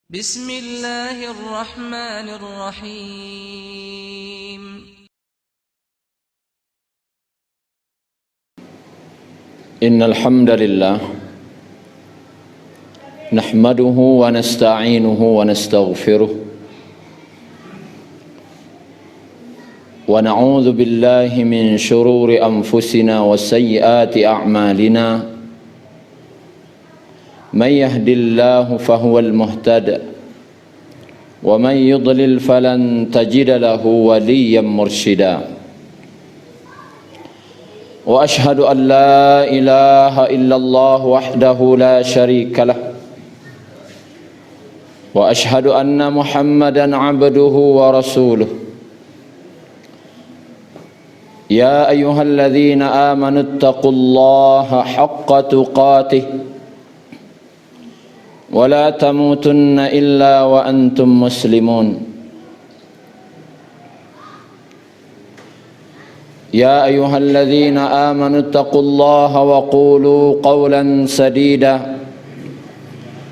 بسم الله الرحمن الرحيم. إن الحمد لله نحمده ونستعينه ونستغفره ونعوذ بالله من شرور أنفسنا وسيئات أعمالنا من يهد الله فهو المهتد ومن يضلل فلن تجد له وليا مرشدا وأشهد أن لا إله إلا الله وحده لا شريك له وأشهد أن محمدا عبده ورسوله يا أيها الذين آمنوا اتقوا الله حق تقاته ولا تموتن إلا وأنتم مسلمون يا أيها الذين آمنوا اتقوا الله وقولوا قولا سديدا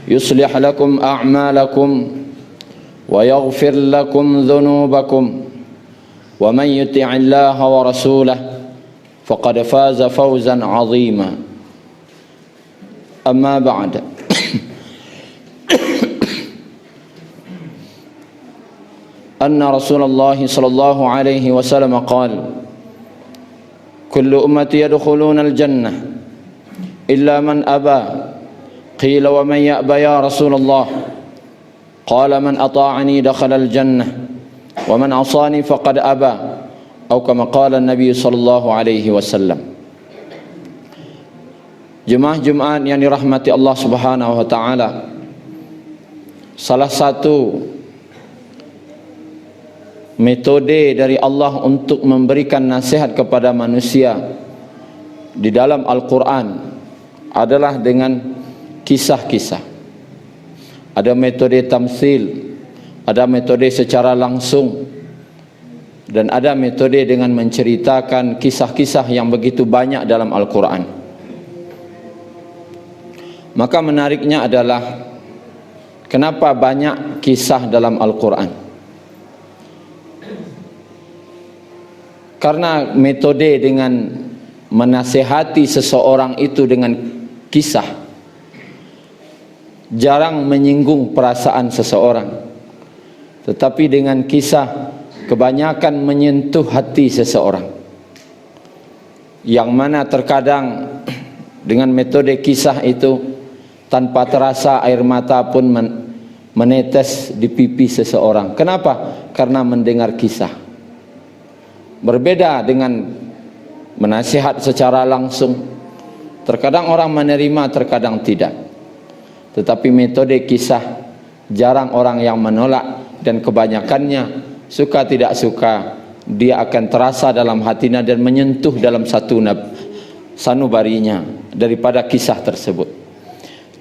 يصلح لكم أعمالكم ويغفر لكم ذنوبكم ومن يطع الله ورسوله فقد فاز فوزا عظيما أما بعد أن رسول الله صلى الله عليه وسلم قال كل أمتي يدخلون الجنة إلا من أبى قيل ومن يأبى يا رسول الله قال من أطاعني دخل الجنة ومن عصاني فقد أبى أو كما قال النبي صلى الله عليه وسلم. Jemaah Jumat yang dirahmati Allah Subhanahu wa taala, salah satu metode dari Allah untuk memberikan nasihat kepada manusia di dalam Al-Quran adalah dengan kisah-kisah. Ada metode tamsil, ada metode secara langsung, dan ada metode dengan menceritakan kisah-kisah yang begitu banyak dalam Al-Quran. Maka menariknya adalah kenapa banyak kisah dalam Al-Quran? Karena metode dengan menasihati seseorang itu dengan kisah jarang menyinggung perasaan seseorang, tetapi dengan kisah kebanyakan menyentuh hati seseorang, yang mana terkadang dengan metode kisah itu tanpa terasa air mata pun menetes di pipi seseorang. Kenapa? Karena mendengar kisah. Berbeda dengan menasihat secara langsung. Terkadang orang menerima, terkadang tidak. Tetapi metode kisah jarang orang yang menolak, dan kebanyakannya suka tidak suka dia akan terasa dalam hatinya dan menyentuh dalam satu sanubarinya daripada kisah tersebut.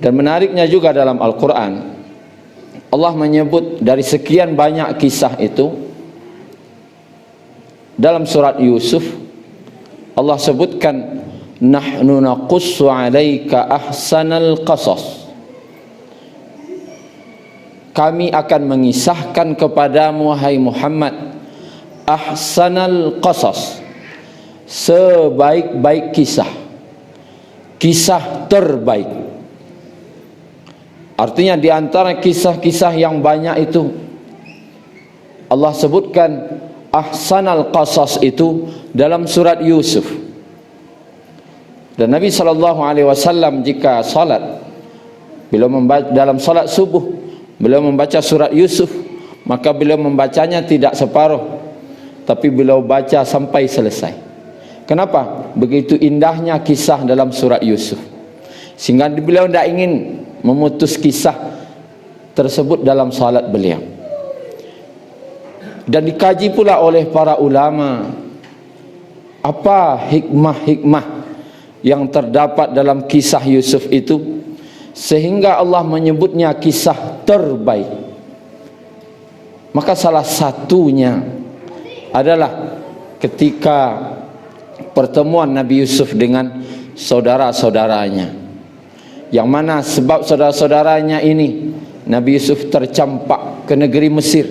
Dan menariknya juga dalam Al-Quran, Allah menyebut dari sekian banyak kisah itu, dalam surat Yusuf Allah sebutkan nahnu naqussu 'alaika ahsanal qasas, kami akan mengisahkan kepadamu wahai Muhammad ahsanal qasas, sebaik-baik kisah, kisah terbaik. Artinya di antara kisah-kisah yang banyak itu Allah sebutkan ahsanal qasas itu dalam surat Yusuf. Dan Nabi SAW jika salat, beliau membaca dalam salat subuh, beliau membaca surat Yusuf, maka beliau membacanya tidak separuh, tapi beliau baca sampai selesai. Kenapa? Begitu indahnya kisah dalam surat Yusuf, sehingga beliau tidak ingin memutus kisah tersebut dalam salat beliau. Dan dikaji pula oleh para ulama apa hikmah-hikmah yang terdapat dalam kisah Yusuf itu, sehingga Allah menyebutnya kisah terbaik. Maka salah satunya adalah ketika pertemuan Nabi Yusuf dengan saudara-saudaranya, yang mana sebab saudara-saudaranya ini Nabi Yusuf tercampak ke negeri Mesir,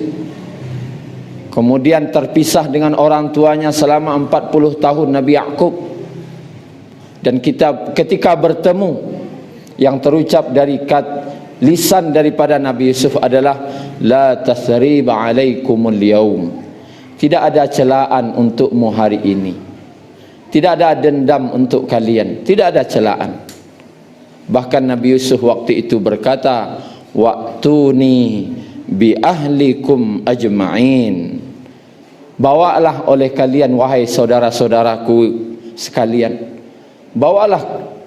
kemudian terpisah dengan orang tuanya selama 40 tahun Nabi Yaqub. Dan ketika bertemu, yang terucap dari lisan daripada Nabi Yusuf adalah la tasriba alaikumul yaum. Tidak ada celaan untukmu hari ini. Tidak ada dendam untuk kalian, tidak ada celaan. Bahkan Nabi Yusuf waktu itu berkata, wa'tuni bi ahlikum ajma'in. Bawalah oleh kalian wahai saudara-saudaraku sekalian, bawalah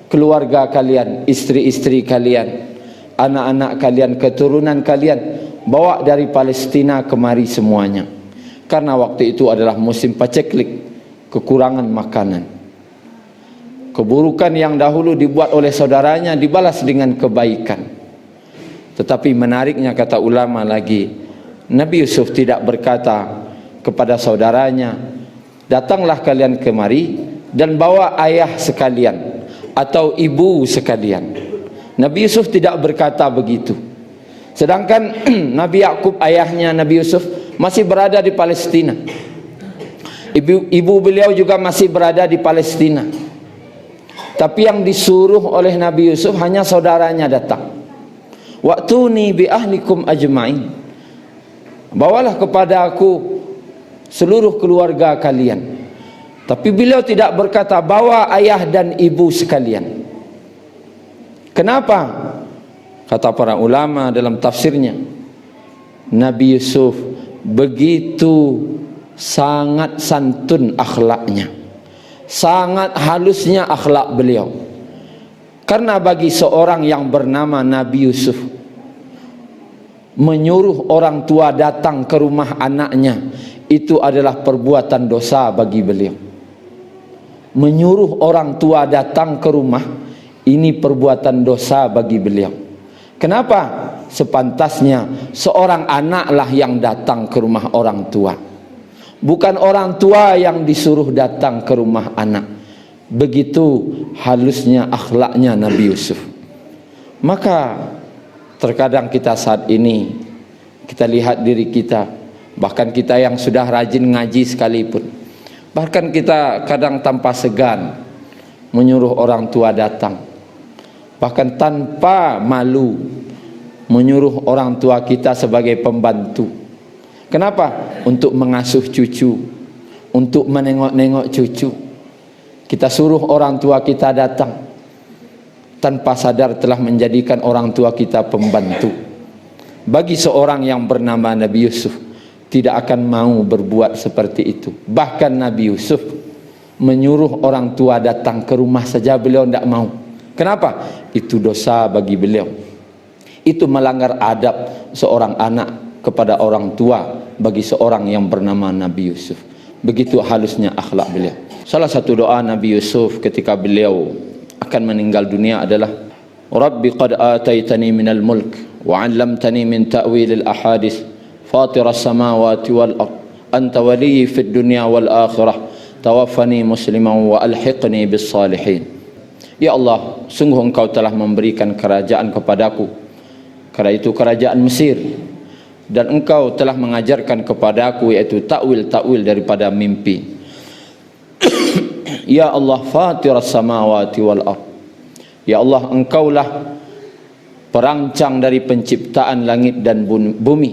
keluarga kalian, istri-istri kalian, anak-anak kalian, keturunan kalian, bawa dari Palestina kemari semuanya. Karena waktu itu adalah musim paceklik, kekurangan makanan. Keburukan yang dahulu dibuat oleh saudaranya dibalas dengan kebaikan. Tetapi menariknya, kata ulama lagi, Nabi Yusuf tidak berkata kepada saudaranya, datanglah kalian kemari dan bawa ayah sekalian atau ibu sekalian. Nabi Yusuf tidak berkata begitu. Sedangkan Nabi Yaqub, ayahnya Nabi Yusuf, masih berada di Palestina. Ibu beliau juga masih berada di Palestina. Tapi yang disuruh oleh Nabi Yusuf hanya saudaranya datang. Wa'tuni bi ahlikum ajma'in. Bawalah kepada aku seluruh keluarga kalian. Tapi beliau tidak berkata bawa ayah dan ibu sekalian. Kenapa? Kata para ulama dalam tafsirnya, Nabi Yusuf begitu sangat santun akhlaknya, sangat halusnya akhlak beliau. Karena bagi seorang yang bernama Nabi Yusuf, menyuruh orang tua datang ke rumah anaknya itu adalah perbuatan dosa bagi beliau. Menyuruh orang tua datang ke rumah, ini perbuatan dosa bagi beliau. Kenapa? Sepantasnya seorang anaklah yang datang ke rumah orang tua, bukan orang tua yang disuruh datang ke rumah anak. Begitu halusnya akhlaknya Nabi Yusuf. Maka terkadang kita saat ini, kita lihat diri kita, bahkan kita yang sudah rajin ngaji sekalipun, bahkan kita kadang tanpa segan menyuruh orang tua datang, bahkan tanpa malu menyuruh orang tua kita sebagai pembantu. Kenapa? Untuk mengasuh cucu, untuk menengok-nengok cucu. Kita suruh orang tua kita datang, tanpa sadar telah menjadikan orang tua kita pembantu. Bagi seorang yang bernama Nabi Yusuf, tidak akan mau berbuat seperti itu. Bahkan Nabi Yusuf menyuruh orang tua datang ke rumah saja beliau tidak mau. Kenapa? Itu dosa bagi beliau. Itu melanggar adab seorang anak kepada orang tua bagi seorang yang bernama Nabi Yusuf. Begitu halusnya akhlak beliau. Salah satu doa Nabi Yusuf ketika beliau akan meninggal dunia adalah, Rabbi qad ataitani minal mulk wa 'allamtani min ta'wilil ahadits fatiras samawati wal ard anta waliyyi fid dunya wal akhirah tawaffani musliman wa alhiqni bis salihin. Ya Allah, sungguh Engkau telah memberikan kerajaan kepadaku, karena itu kerajaan Mesir, dan Engkau telah mengajarkan kepadaku yaitu takwil daripada mimpi. Ya Allah, fatiras samawati wal ard. Ya Allah, Engkaulah perancang dari penciptaan langit dan bumi.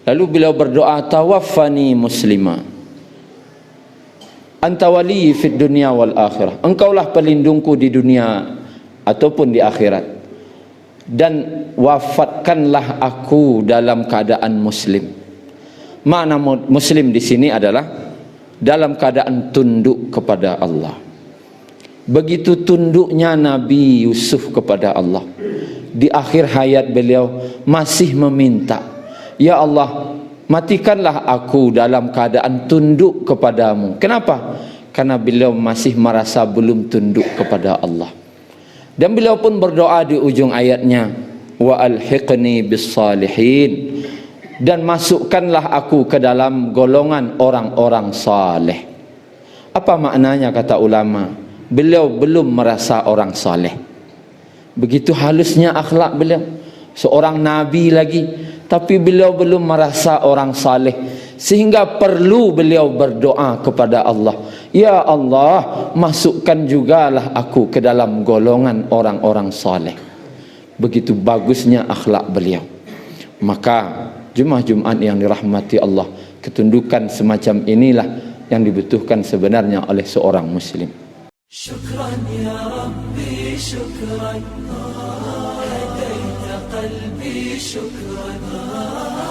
Lalu beliau berdoa, tawaffani muslima anta waliyyi fid dunya wal akhirah. Engkaulah pelindungku di dunia ataupun di akhirat, dan wafatkanlah aku dalam keadaan muslim. Makna muslim di sini adalah dalam keadaan tunduk kepada Allah. Begitu tunduknya Nabi Yusuf kepada Allah, di akhir hayat beliau masih meminta, ya Allah, matikanlah aku dalam keadaan tunduk kepadamu. Kenapa? Karena beliau masih merasa belum tunduk kepada Allah. Dan beliau pun berdoa di ujung ayatnya, wa alhiqni bis salihin, dan masukkanlah aku ke dalam golongan orang-orang saleh. Apa maknanya kata ulama? Beliau belum merasa orang saleh. Begitu halusnya akhlak beliau, seorang nabi lagi, tapi beliau belum merasa orang saleh, sehingga perlu beliau berdoa kepada Allah, ya Allah, masukkan jugalah aku ke dalam golongan orang-orang saleh. Begitu bagusnya akhlak beliau. Maka Jumat yang dirahmati Allah, ketundukan semacam inilah yang dibutuhkan sebenarnya oleh seorang muslim. Syukran ya Rabbi, syukran, hadaita qalbi, syukran.